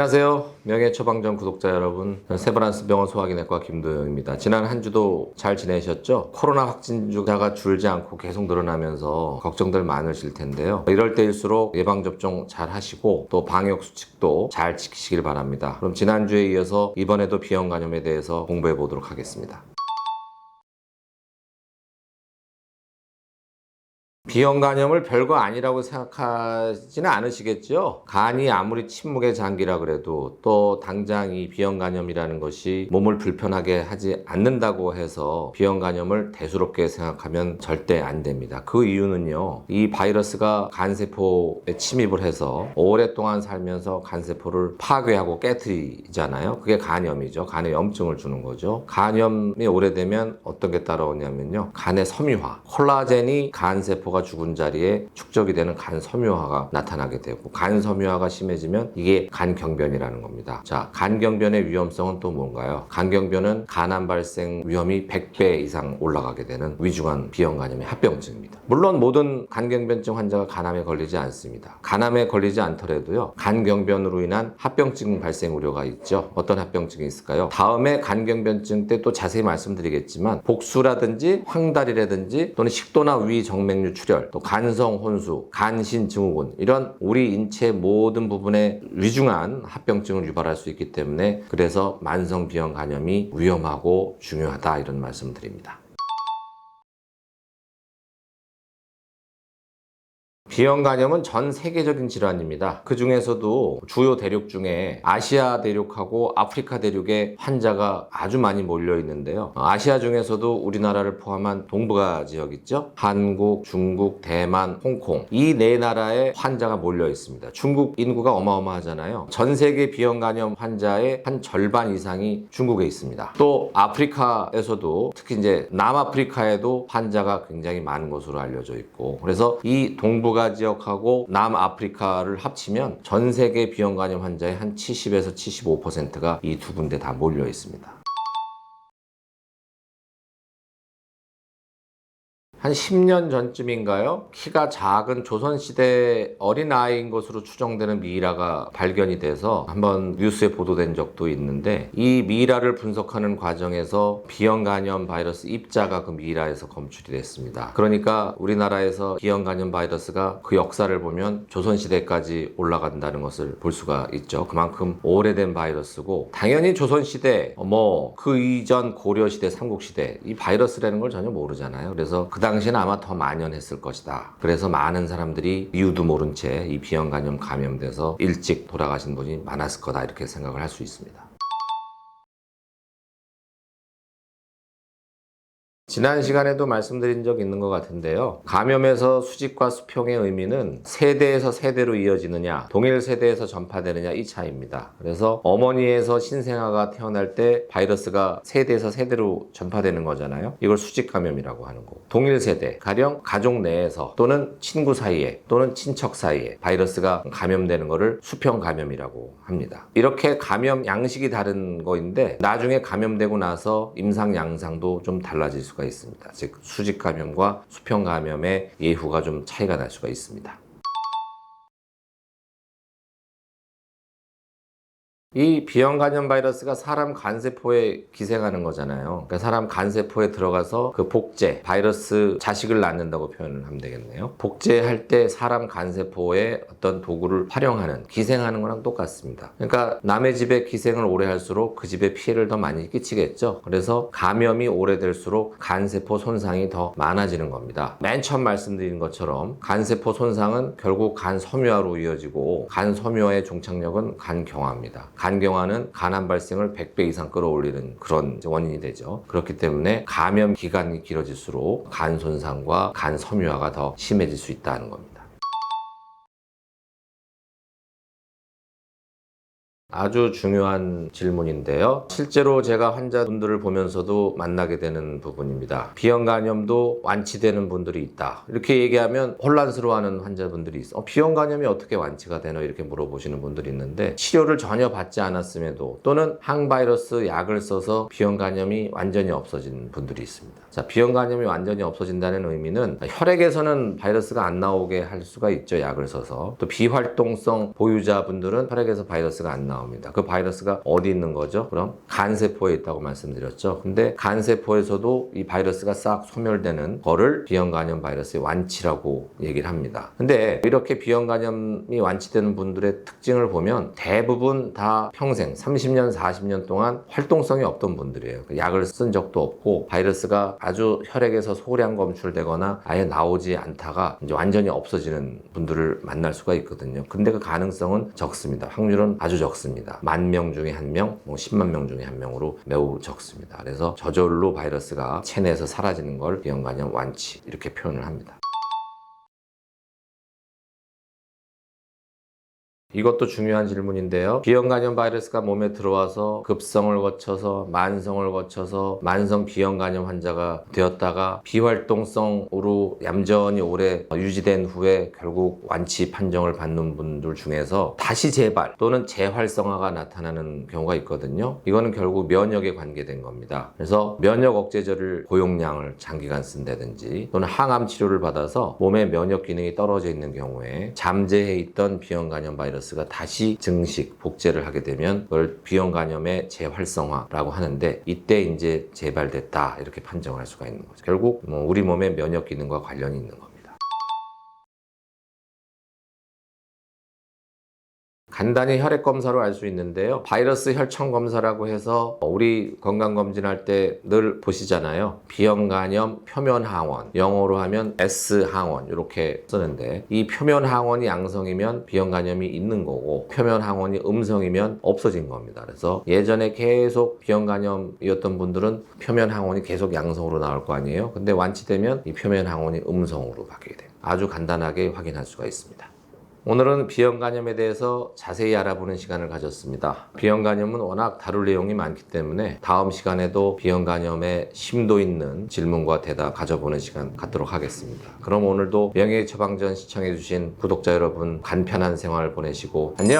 안녕하세요. 명예처방전 구독자 여러분, 세브란스 병원 소화기내과 김도영입니다. 지난 한 주도 잘 지내셨죠? 코로나 확진자가 줄지 않고 계속 늘어나면서 걱정들 많으실 텐데요. 이럴 때일수록 예방접종 잘 하시고 또 방역수칙도 잘 지키시길 바랍니다. 그럼 지난주에 이어서 이번에도 비형간염에 대해서 공부해 보도록 하겠습니다. 비형간염을 별거 아니라고 생각하지는 않으시겠죠? 간이 아무리 침묵의 장기라 그래도 또 당장 이 비형간염이라는 것이 몸을 불편하게 하지 않는다고 해서 비형간염을 대수롭게 생각하면 절대 안 됩니다. 그 이유는요, 이 바이러스가 간세포에 침입을 해서 오랫동안 살면서 간세포를 파괴하고 깨트리잖아요. 그게 간염이죠. 간에 염증을 주는 거죠. 간염이 오래되면 어떤 게 따라오냐면요, 간의 섬유화, 콜라겐이 간세포가 죽은 자리에 축적이 되는 간 섬유화가 나타나게 되고, 간 섬유화가 심해지면 이게 간경변이라는 겁니다. 자, 간경변의 위험성은 또 뭔가요? 간경변은 간암 발생 위험이 100배 이상 올라가게 되는 위중한 비형간염의 합병증입니다. 물론 모든 간경변증 환자가 간암에 걸리지 않습니다. 간암에 걸리지 않더라도요, 간경변으로 인한 합병증 발생 우려가 있죠. 어떤 합병증이 있을까요? 다음에 간경변증 때 또 자세히 말씀드리겠지만, 복수라든지 황달이라든지 또는 식도나 위 정맥류 출혈, 또 간성 혼수, 간신 증후군, 이런 우리 인체 모든 부분에 위중한 합병증을 유발할 수 있기 때문에, 그래서 만성 비형간염이 위험하고 중요하다, 이런 말씀 드립니다. 비형간염은 전 세계적인 질환입니다. 그 중에서도 주요 대륙 중에 아시아 대륙하고 아프리카 대륙에 환자가 아주 많이 몰려 있는데요. 아시아 중에서도 우리나라를 포함한 동북아 지역 있죠? 한국, 중국, 대만, 홍콩, 이 네 나라에 환자가 몰려 있습니다. 중국 인구가 어마어마하잖아요. 전 세계 비형간염 환자의 한 절반 이상이 중국에 있습니다. 또 아프리카에서도, 특히 이제 남아프리카에도 환자가 굉장히 많은 것으로 알려져 있고, 그래서 이 동북아 지역하고 남아프리카를 합치면 전 세계 비형간염 환자의 한 70에서 75%가 이 두 군데 다 몰려 있습니다. 한 10년 전쯤인가요? 키가 작은 조선시대 어린아이인 것으로 추정되는 미이라가 발견이 돼서 한번 뉴스에 보도된 적도 있는데, 이 미이라를 분석하는 과정에서 비형간염 바이러스 입자가 그 미이라에서 검출이 됐습니다. 그러니까 우리나라에서 비형간염 바이러스가 그 역사를 보면 조선시대까지 올라간다는 것을 볼 수가 있죠. 그만큼 오래된 바이러스고, 당연히 조선시대, 그 이전 고려시대, 삼국시대, 이 바이러스라는 걸 전혀 모르잖아요. 그래서 그 당시에는 아마 더 만연했을 것이다. 그래서 많은 사람들이 이유도 모른 채 이 비형간염 감염돼서 일찍 돌아가신 분이 많았을 거다, 이렇게 생각을 할 수 있습니다. 지난 시간에도 말씀드린 적 있는 것 같은데요. 감염에서 수직과 수평의 의미는 세대에서 세대로 이어지느냐, 동일 세대에서 전파되느냐, 이 차이입니다. 그래서 어머니에서 신생아가 태어날 때 바이러스가 세대에서 세대로 전파되는 거잖아요. 이걸 수직 감염이라고 하는 거고, 동일 세대, 가령 가족 내에서 또는 친구 사이에 또는 친척 사이에 바이러스가 감염되는 거를 수평 감염이라고 합니다. 이렇게 감염 양식이 다른 거인데, 나중에 감염되고 나서 임상 양상도 좀 달라질 수가 있습니다. 즉, 수직 감염과 수평 감염의 예후가 좀 차이가 날 수가 있습니다. 이 비형간염 바이러스가 사람 간세포에 기생하는 거잖아요. 그러니까 사람 간세포에 들어가서 그 복제, 바이러스 자식을 낳는다고 표현을 하면 되겠네요. 복제할 때 사람 간세포에 어떤 도구를 활용하는, 기생하는 거랑 똑같습니다. 그러니까 남의 집에 기생을 오래 할수록 그 집에 피해를 더 많이 끼치겠죠. 그래서 감염이 오래될수록 간세포 손상이 더 많아지는 겁니다. 맨 처음 말씀드린 것처럼 간세포 손상은 결국 간 섬유화로 이어지고, 간 섬유화의 종착역은 간경화입니다. 간경화는 간암 발생을 100배 이상 끌어올리는 그런 원인이 되죠. 그렇기 때문에 감염 기간이 길어질수록 간 손상과 간 섬유화가 더 심해질 수 있다는 겁니다. 아주 중요한 질문인데요. 실제로 제가 환자분들을 보면서도 만나게 되는 부분입니다. 비형간염도 완치되는 분들이 있다, 이렇게 얘기하면 혼란스러워하는 환자분들이 있어. 비형간염이 어떻게 완치가 되나, 이렇게 물어보시는 분들이 있는데, 치료를 전혀 받지 않았음에도 또는 항바이러스 약을 써서 비형간염이 완전히 없어진 분들이 있습니다. 자, 비형간염이 완전히 없어진다는 의미는 혈액에서는 바이러스가 안 나오게 할 수가 있죠, 약을 써서. 또 비활동성 보유자분들은 혈액에서 바이러스가 안 나옵니다. 나옵니다. 그 바이러스가 어디 있는 거죠? 그럼 간세포에 있다고 말씀드렸죠. 근데 간세포에서도 이 바이러스가 싹 소멸되는 거를 비형간염 바이러스의 완치라고 얘기를 합니다. 근데 이렇게 비형간염이 완치되는 분들의 특징을 보면 대부분 다 평생 30년, 40년 동안 활동성이 없던 분들이에요. 약을 쓴 적도 없고 바이러스가 아주 혈액에서 소량 검출되거나 아예 나오지 않다가 이제 완전히 없어지는 분들을 만날 수가 있거든요. 근데 그 가능성은 적습니다. 확률은 아주 적습니다. 10,000명 중에 1명, 10만 명 중에 1명으로 매우 적습니다. 그래서 저절로 바이러스가 체내에서 사라지는 걸 비형간염 완치 이렇게 표현을 합니다. 이것도 중요한 질문인데요. 비형간염 바이러스가 몸에 들어와서 급성을 거쳐서 만성을 거쳐서 만성 비형간염 환자가 되었다가 비활동성으로 얌전히 오래 유지된 후에 결국 완치 판정을 받는 분들 중에서 다시 재발 또는 재활성화가 나타나는 경우가 있거든요. 이거는 결국 면역에 관계된 겁니다. 그래서 면역 억제제를 고용량을 장기간 쓴다든지 또는 항암 치료를 받아서 몸의 면역 기능이 떨어져 있는 경우에 잠재해 있던 비형간염 바이러스가 다시 증식, 복제를 하게 되면 그걸 비형간염의 재활성화라고 하는데 이때 이제 재발됐다 이렇게 판정을 할 수가 있는 거죠. 결국 우리 몸의 면역 기능과 관련이 있는 겁니다. 간단히 혈액 검사로 알 수 있는데요. 바이러스 혈청 검사라고 해서 우리 건강검진할 때 늘 보시잖아요. 비형간염 표면 항원, 영어로 하면 S 항원 이렇게 쓰는데 이 표면 항원이 양성이면 비형간염이 있는 거고 표면 항원이 음성이면 없어진 겁니다. 그래서 예전에 계속 비형간염이었던 분들은 표면 항원이 계속 양성으로 나올 거 아니에요. 근데 완치되면 이 표면 항원이 음성으로 바뀌게 돼요. 아주 간단하게 확인할 수가 있습니다. 오늘은 비형간염에 대해서 자세히 알아보는 시간을 가졌습니다. 비형간염은 워낙 다룰 내용이 많기 때문에 다음 시간에도 비형간염의 심도 있는 질문과 대답 가져보는 시간 갖도록 하겠습니다. 그럼 오늘도 명예의 처방전 시청해주신 구독자 여러분 간편한 생활 보내시고 안녕!